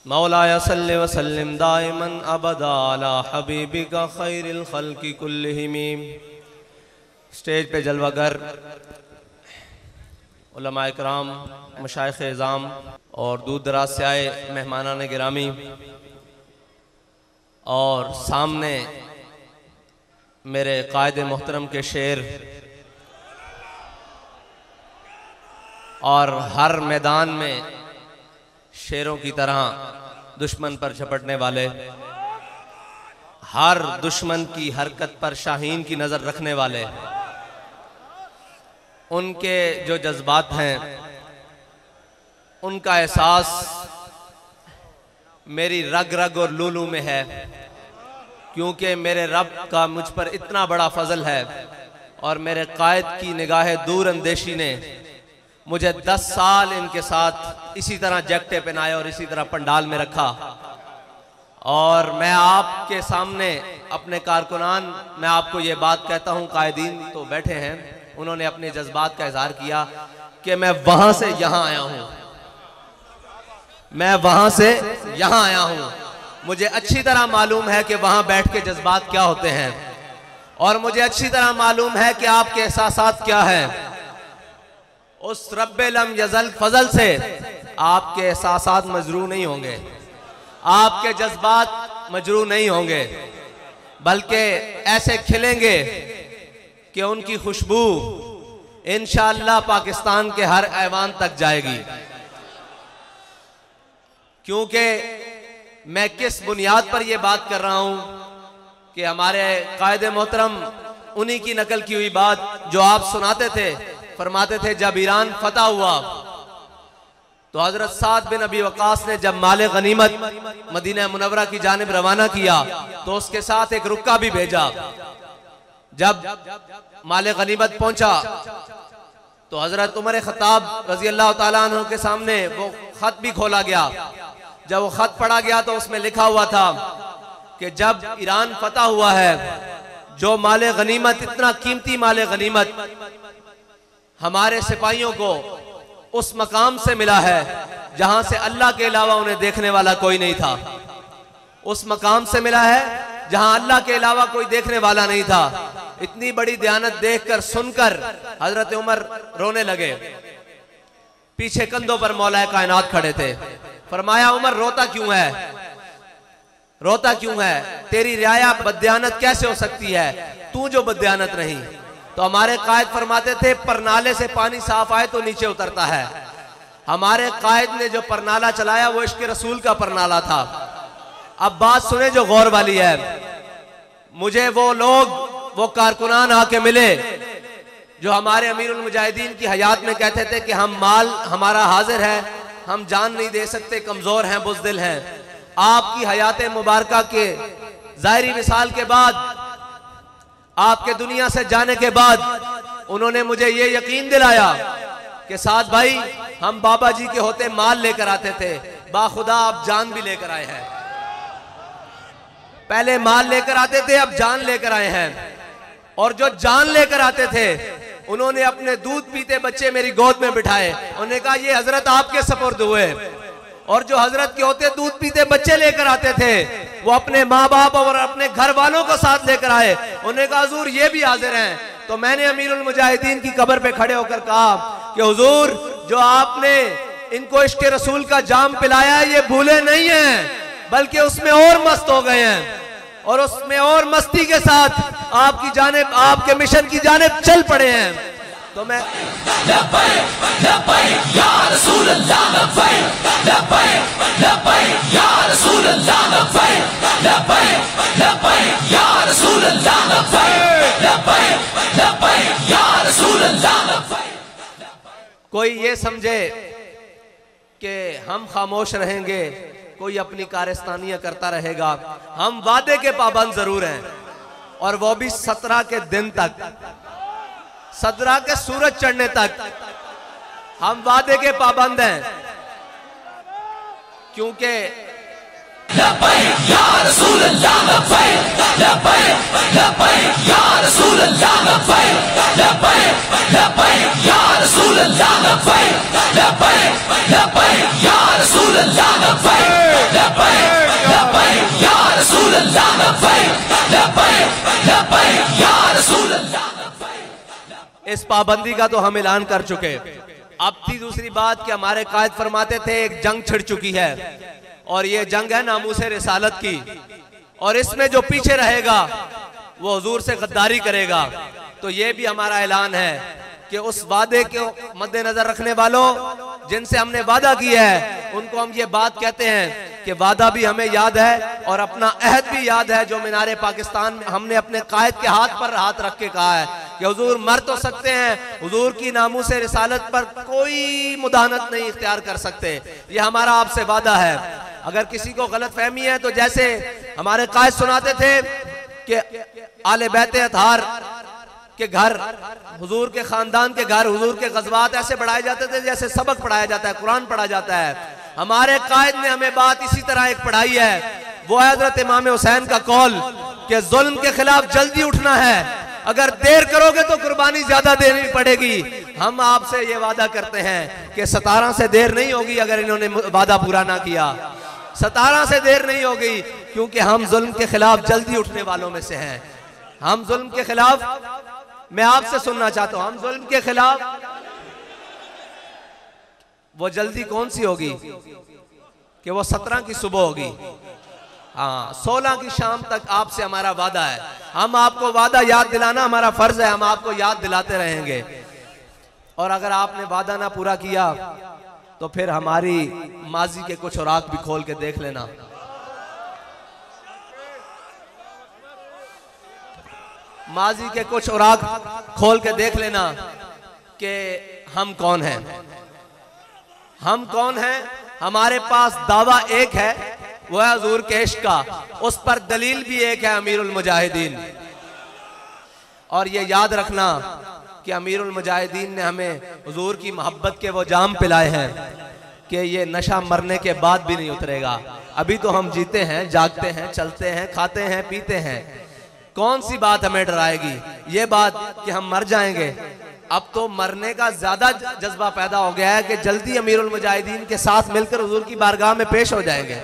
मौलाया सल्लि व सल्लिम दाइमन अबदा अला हबीबिका खैरिल खल्क़ि कुल्लिहिम। स्टेज पे जलवागर उलमा इकराम, मशाइख़ इज़ाम और दूर दराज से आए मेहमानान गिरामी, और सामने मेरे कायद मोहतरम के शेर, और हर मैदान में शेरों की तरह दुश्मन पर झपटने वाले, हर दुश्मन की हरकत पर शाहीन की नजर रखने वाले, उनके जो जज्बात हैं उनका एहसास मेरी रग रग और लूलू में है, क्योंकि मेरे रब का मुझ पर इतना बड़ा फजल है और मेरे कायद की निगाह दूर अंदेशी ने मुझे 10 साल इनके साथ इसी तरह जैकटे पहनाए और इसी तरह पंडाल में रखा। और मैं आपके सामने अपने कारकुनान, मैं आपको ये बात कहता हूँ, कायदीन तो बैठे हैं, उन्होंने अपने जज्बात का इजहार किया कि मैं वहां से यहां आया हूं, मैं वहां से यहां आया हूं। मुझे अच्छी तरह मालूम है कि वहां बैठ के जज्बात क्या होते हैं, और मुझे अच्छी तरह मालूम है कि आपके एहसासात क्या हैं। उस रब्बे लम यज़ल फजल से आपके एहसासात मजरू नहीं होंगे, आपके जज्बात मजरू नहीं होंगे, बल्कि ऐसे खिलेंगे कि उनकी खुशबू इंशाअल्लाह पाकिस्तान के हर ऐवान तक जाएगी। क्योंकि मैं किस बुनियाद पर यह बात कर रहा हूं कि हमारे कायद मोहतरम उन्हीं की नकल की हुई बात जो आप सुनाते थे, फरमाते थे जब ईरान फतह हुआ तो हजरत साद बिन अबी वकास ने जब माले गनीमत मदीना मुनव्वरा की जानिब रवाना किया तो उसके साथ एक रुक्का भी भेजा। जब माले गनीमत पहुंचा तो हजरत उमर खत्ताब रजी अल्लाह ताला अन्हु के सामने वो खत भी खोला गया। जब वो खत पढ़ा गया तो उसमें लिखा हुआ था कि जब ईरान फतह हुआ है, जो माले गनीमत, इतना कीमती माले गनीमत हमारे सिपाहियों को उस मकाम से मिला है जहां से अल्लाह के अलावा उन्हें देखने वाला कोई नहीं था, उस मकाम से मिला है जहां अल्लाह के अलावा कोई देखने वाला नहीं था। इतनी बड़ी दयानत देखकर, सुनकर हजरत उमर रोने लगे। पीछे कंधों पर मौलाए कायनात खड़े थे। फरमाया, उमर रोता क्यों है, रोता क्यों है? तेरी रियाया बदयानत कैसे हो सकती है, तू जो बदयानत नहीं। तो हमारे कायद फरमाते थे परनाले से पानी साफ आए तो नीचे उतरता है। हमारे कायद ने जो परनाला चलाया वो इश्क रसूल का परनाला था। अब बात सुने जो गौर वाली है। मुझे वो लोग, वो कारकुनान आके मिले जो हमारे अमीरुल मुजाहिदीन की हयात में कहते थे कि हम माल हमारा हाजिर है, हम जान नहीं दे सकते, कमजोर हैं, बुज़दिल हैं। आपकी हयात मुबारका के ज़ाहिरी विसाल के बाद, आपके दुनिया से जाने के बाद उन्होंने मुझे ये यकीन दिलाया कि साद भाई, हम बाबा जी के होते माल लेकर आते थे, बाखुदा आप जान भी लेकर आए हैं। पहले माल लेकर आते थे, अब जान लेकर आए हैं। और जो जान लेकर आते थे उन्होंने अपने दूध पीते बच्चे मेरी गोद में बिठाए, उन्होंने कहा ये हजरत आपके सपुर्द हुए। और जो हजरत के होते दूध पीते बच्चे लेकर आते थे वो अपने माँ बाप और अपने घर वालों को साथ लेकर आए, उन्होंने कहा हुजूर ये भी हाजिर हैं। तो मैंने अमीरुल मुजाहिदीन की कब्र पे खड़े होकर कहा कि हुजूर, जो आपने इनको इश्क रसूल का जाम पिलाया है ये भूले नहीं हैं, बल्कि उसमें और मस्त हो गए हैं, और उसमें और मस्ती के साथ आपकी जानिब, आपके मिशन की जानिब चल पड़े हैं। तो मैं कोई ये समझे कि हम खामोश रहेंगे, कोई अपनी कारस्तानियां करता रहेगा। हम वादे के पाबंद जरूर हैं, और वो भी 17 के दिन तक, 17 के सूरज चढ़ने तक हम वादे के पाबंद हैं। क्योंकि इस पाबंदी का तो हम ऐलान कर चुके। अब थी दूसरी बात कि हमारे कायद फरमाते थे एक जंग छिड़ चुकी है और ये जंग है नामूसे रिसालत की, और इसमें जो पीछे रहेगा वो हुजूर से गद्दारी करेगा। तो ये भी हमारा ऐलान है कि उस वादे को मद्देनजर रखने वालों, जिनसे हमने वादा किया है, उनको हम ये बात कहते हैं कि वादा भी हमें याद है और अपना अहद भी याद है, जो मीनारे पाकिस्तान में हमने अपने कायद के हाथ पर हाथ रख के कहा है कि हुजूर मर तो सकते हैं, हुजूर की नामूसे रिसालत पर कोई मुदाहनत नहीं इख्तियार कर सकते। ये हमारा आपसे वादा है। अगर किसी को गलत फहमी है तो जैसे हमारे कायद सुनाते थे कि आले बैते अतहार के घर, हुजूर के खानदान के घर, हुजूर के गज़वात ऐसे बढ़ाए जाते थे जैसे सबक पढ़ाया जाता है, कुरान पढ़ा जाता है। हमारे कायद ने हमें बात इसी तरह एक पढ़ाई है, वो है हज़रत इमाम हुसैन का कौल कि जुल्म के खिलाफ जल्दी उठना है, अगर देर करोगे तो कुर्बानी ज्यादा देनी पड़ेगी। हम आपसे ये वादा करते हैं कि 17 से देर नहीं होगी अगर इन्होंने वादा पूरा ना किया, 17 से देर नहीं होगी, क्योंकि हम जुल्म के खिलाफ जल्दी उठने वालों में से हैं। हम जुल्म के खिलाफ, मैं आपसे सुनना चाहता हूं, हम जुल्म के खिलाफ, वो जल्दी कौन सी होगी कि वो 17 की सुबह होगी, हाँ 16 की शाम तक आपसे हमारा वादा है। हम आपको वादा याद दिलाना हमारा फर्ज है, हम आपको याद दिलाते रहेंगे। और अगर आपने वादा ना पूरा किया तो फिर हमारी माजी के कुछ औराक भी खोल के देख लेना। माजी के कुछ औराक खोल के देख लेना कि हम कौन हैं, हम कौन हैं। हमारे पास दावा एक है, वो है हुजूर के इश्क का, उस पर दलील भी एक है, अमीरुल मुजाहिदीन। और ये याद रखना कि अमीरुल मुजाहिदीन ने हमें हुजूर की मोहब्बत के वो जाम पिलाए हैं कि ये नशा मरने के बाद भी नहीं उतरेगा। अभी तो हम जीते हैं, जागते हैं, चलते हैं, खाते हैं, पीते हैं, कौन सी बात हमें डराएगी? ये बात कि हम मर जाएंगे। अब तो मरने का ज्यादा जज्बा पैदा हो गया है कि जल्दी अमीरुल मुजाहिदीन के साथ मिलकर हुजूर की बारगाह में पेश हो जाएंगे।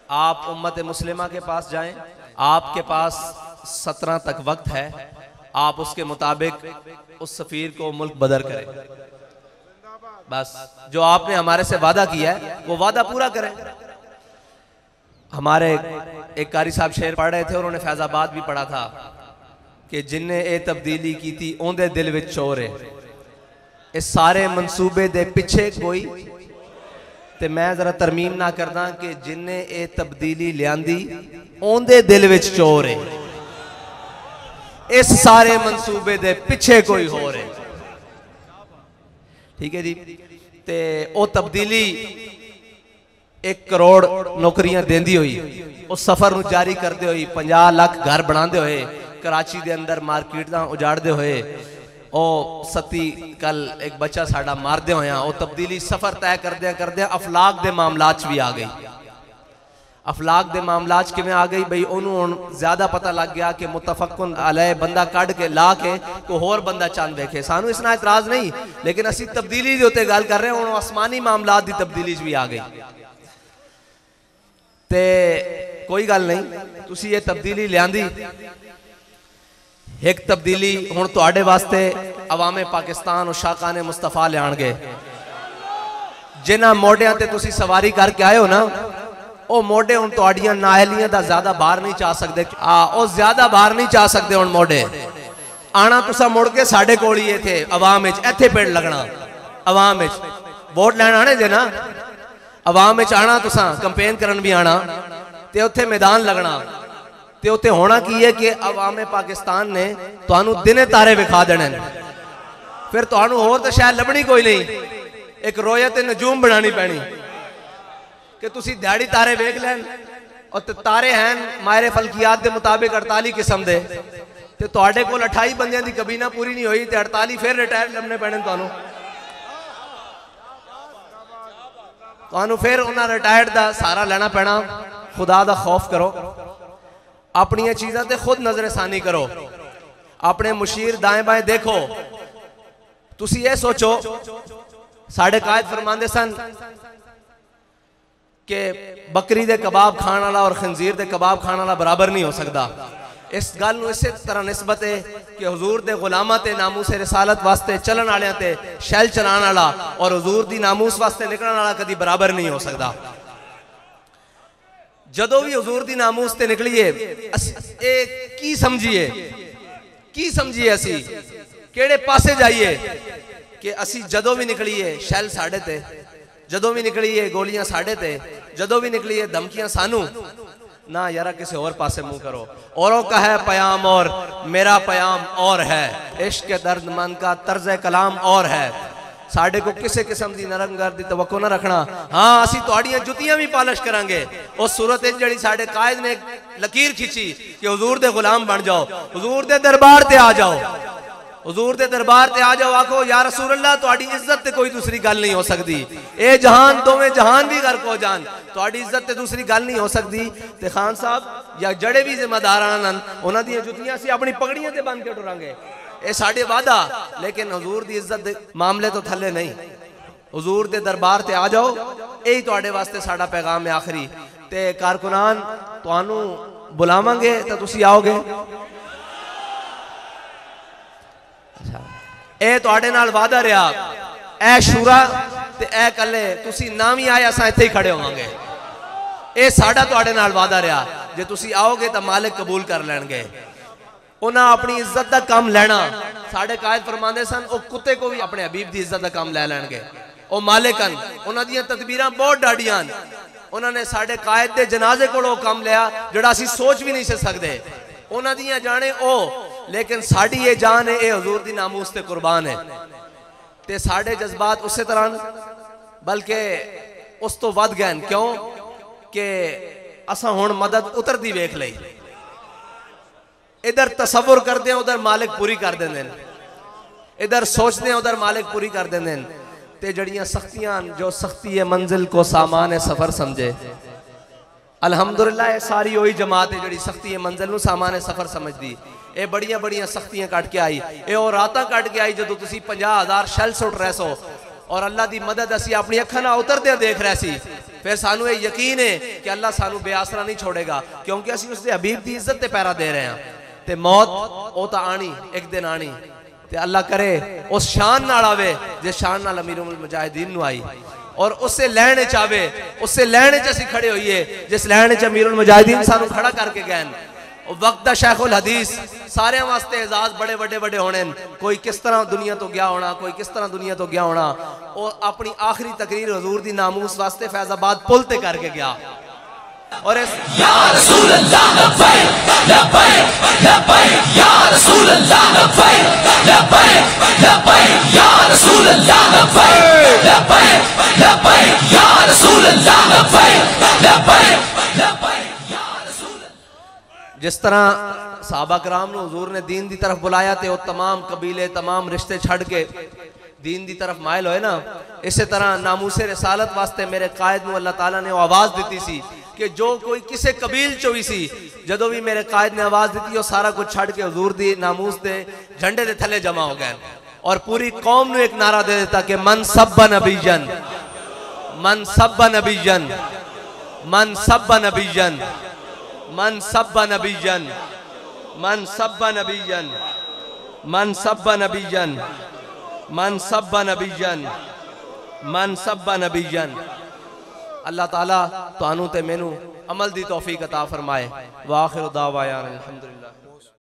आप उम्मत मुस्लिमा के पास जाएं, आपके पास 17 तक वक्त है, आप उसके मुताबिक उस सफीर को मुल्क बदर करें। बस जो आपने हमारे से वादा किया है वो वादा पूरा करें। हमारे एक कारी साहब शेर पढ़ रहे थे, उन्होंने फैजाबाद भी पढ़ा था कि जिन्ने ए तब्दीली की थी ओंदे दिल विच चोर है, इस सारे मंसूबे दे पिछे कोई। ते मैं जरा तरमीम ना करदा कि जिन्ने ए तब्दीली लियांदी ओंदे दिल विच चोर है, इस सारे मंसूबे दे पिछे कोई हो रहे। ठीक है जी। ते ओ तब्दीली 1 करोड़ नौकरियां देंदी हुई, उस सफर नूं जारी करते हुए 50 लाख घर बनाते हुए, कराची दे अंदर मार्केटां उजाड़ते हुए, ओ सती कल एक बच्चा साडा मारदे होया, ओ तब्दीली सफर तय करदे अफलाक दे मामलात भी आ गई। अफलाक दे मामलात किवें आ गई बई, उन्होंने ज्यादा पता लग गया कि मुतफक्कुन अलैह बंदा कढ़ के ला के को होर बंदा चंद वेखे। सानू इसना इतराज नहीं, लेकिन असी तब्दीली दे उत्ते गल कर रहे हैं, आसमानी मामलात दी तब्दीली भी आ गई। ते कोई गल नहीं, तुसी ये तब्दीली लियांदी। एक तब्दीली हुण तुहाडे वास्ते अवामे पाकिस्तान और शाकाने मुस्तफा लियाणगे। जिन्हां मोढियां ते तुसी सवारी करके आए हो ना, ओ मोढे हुण तुहाडियां नाहलियां दा ज्यादा बाहर नहीं जा सकदे, ओ ज्यादा बाहर नहीं जा सकदे। हुण मोढे आना तुसा मुड़ के साडे कोल ही इत्थे अवाम विच, इत्थे पेड़ लगना अवाम विच, वोट लैण आने जे ना, अवाम विच आना, तुसा कैंपेन करन भी आना, ते उत्थे मैदान लगना। ते उत्थे होना की है कि अवामे पाकिस्तान ने तुहानू दिने तारे विखा देने, फिर तुहानू होर तो शायद लभनी कोई नहीं, एक रोयत नजूम बनानी पैनी कि तुसी दिहाड़ी तारे वेख लैन। और तारे हैं मायरे फलकियात के मुताबिक 48 किस्म दे, ते तुहाडे कोल 28 बंदियां दी कबीना पूरी नहीं हुई, ते 48 फिर रिटायर लभने पैने तुहानू। तुहानू फिर उन्हां रिटायर्ड दा सहारा लेना पैना। खुदा दा खौफ करो। अपनी चीज़ों ते खुद नजरसानी करो, अपने मुशीर दाएं बाएं देखो। तुसी ये सोचो, साढ़े कायद फरमांदे सन कि बकरी दे कबाब खाने वाला और खंजीर दे कबाब खाने वाला बराबर नहीं हो सकता। इस गल नूं इसे तरह निस्बत है कि हुजूर दे गुलामां ते नामूस रिसालत वास्ते चलन वालियां ते शैल चलाने वाला और हुजूर दी नामूस वास्ते निकलने वाला कभी बराबर नहीं हो सकता। जदों भी हुजूर दी नामूस ते निकलिए की समझिए असी केड़े पासे जाइए कि असी जदों भी निकलिए शैल साढ़े ते, जदों भी निकलिए गोलियां साढ़े ते, जदों भी निकलिए धमकियां सानू ना यारा किसी और पासे मुंह करो। औरों का है पयाम और मेरा पयाम और है, इश्क दर्दमंद का तर्ज कलाम और है। साढ़े को किसी किस्म की नरमगर की तवक्को ना रखना। हाँ असी तुहाड़ियां जुतियां भी पालिश करांगे। उस सूरत जिहड़ी साढ़े कायद ने लकीर खींची कि हुजूर दे गुलाम बन जाओ, हुजूर दे दरबार ते आ जाओ, हुजूर दे दरबार ते आ जाओ, आखो या रसूल अल्लाह तुहाड़ी इज्जत ते कोई दूसरी गल नहीं हो सकती। ए जहान दोवें जहान भी गर्क हो जान, तुहाड़ी इज्जत ते दूसरी गल नहीं हो सकती। ते खान साहब या जड़े भी जिम्मेदार आन उन्हां दी जुतियां असीं अपनी पगड़ियां ते बन के टुरांगे, ये साढ़े वादा। लेकिन हुजूर दी इज्जत मामले तो थले नहीं, हुजूर दे दरबार ते आ जाओ, यही तुहाडे वास्ते साडा पैगाम है आखिरी। ते कारकुनान तुहानू बुलावांगे तो तुसी आओगे। ए तुहाडे नाल वादा रहा, ए शूरा ते ए कले तुसी ना भी आए असां इत्थे ही खड़े होवांगे। ए साडा तुहाडे नाल वादा रहा, जे तुसी आओगे तो मालिक कबूल कर लैणगे। उन्हें अपनी इज्जत का काम लेना, साढ़े कायद फरमांदे सन वो कुत्ते को भी अपने हबीब की इज्जत का काम ले लैणगे। वो मालिक हन, उन्हां दियां तदबीरां बहुत डाडियां हन। उन्होंने साढ़े कायद के जनाजे को काम लिया जोड़ा असी सोच भी नहीं सकते। उन्हां दियां जाने ओ, लेकिन साड़ी ये जान है, ये हुजूर दी नामूस ते कुर्बान है। ते साढ़े जज्बात उस तरह बल्कि उस तो वध गए। क्यों कि असा हुण मदद उतरदी वेख लई, इधर तसव्वुर करते हैं उधर मालिक पूरी कर देंगे, इधर सोचते हैं उधर मालिक पूरी कर देंगे। ते जड़ियां सख्तियां जो सख्ती है मंजिल को सामान है सफर समझे। अल्हम्दुलिल्लाह ये सारी वही जमात है जड़ी सख्ती है मंजिल नूं सामान है सफर समझदी। ये बड़ियां बड़ियां सख्तियां कट के आई, ये और रातां कट के आई जदों तुसीं 50,000 शैल सुट रहे सो और अल्लाह की मदद असी अपनी अखां नाल उतरदे देख रहे सी। फिर सानू ये यकीन है कि अल्लाह सानू बेआसरा नहीं छोड़ेगा, क्योंकि असी उसके हबीब की इज्जत ते पैरा दे रहे हैं। ते मौत वो तो आनी एक दिन आनी, ते अल्लाह करे उस शान नाल आवे जिस शान नाल अमीरुल मुजाहिदीन नूं आई, और उससे लैण च आवे, उससे लैण च असीं खड़े होइए जिस लैण च अमीरुल मुजाहिदीन सानू खड़ा करके गए। वक्त दा शेखुल हदीस सारे वास्ते एजाज बड़े बड़े बड़े होने। कोई किस तरह दुनिया तो गया होना, कोई किस तरह दुनिया तो गया होना। और अपनी आखिरी तकरीर हुजूर दी नामूस वास्ते फैजाबाद पुल ते करके गया। और या रसूल अल्लाह लब्बैक लब्बैक लब्बैक या रसूल अल्लाह लब्बैक लब्बैक लब्बैक या रसूल अल्लाह लब्बैक लब्बैक लब्बैक या रसूल अल्लाह लब्बैक लब्बैक लब्बैक या रसूल। जिस तरह सहाबा कराम ने हुजूर ने दीन की तरफ बुलाया थे, वो तमाम कबीले तमाम रिश्ते छड़ के दीन की तरफ मायल होए ना, इसी तरह नामूसे रिसालत वास्ते मेरे कायद नूं अल्लाह ताला ने आवाज़ दी सी कि जो कोई किसी कबील चो भी सी, जदों भी मेरे कायद ने आवाज़ दी, वो सारा कुछ छड़ के हुजूर दी नामूस दे झंडे दे थले जमा हो गए और पूरी कौम नूं एक नारा दे देता कि मन सब्बा नबीयन, मन सब्बा नबीयन, मन सब्बा नबीयन, मन सब्बा नबीयन, मन सब्बा नबीयन, मन सब्बा नबीयन, मन सब्बा नबीयन, मन सब्बा नबीयन। अल्लाह ताला तानू ते मैनू अमल दी तौफीक अता फरमाए। व आखिर दावायान अल्हम्दुलिल्लाह।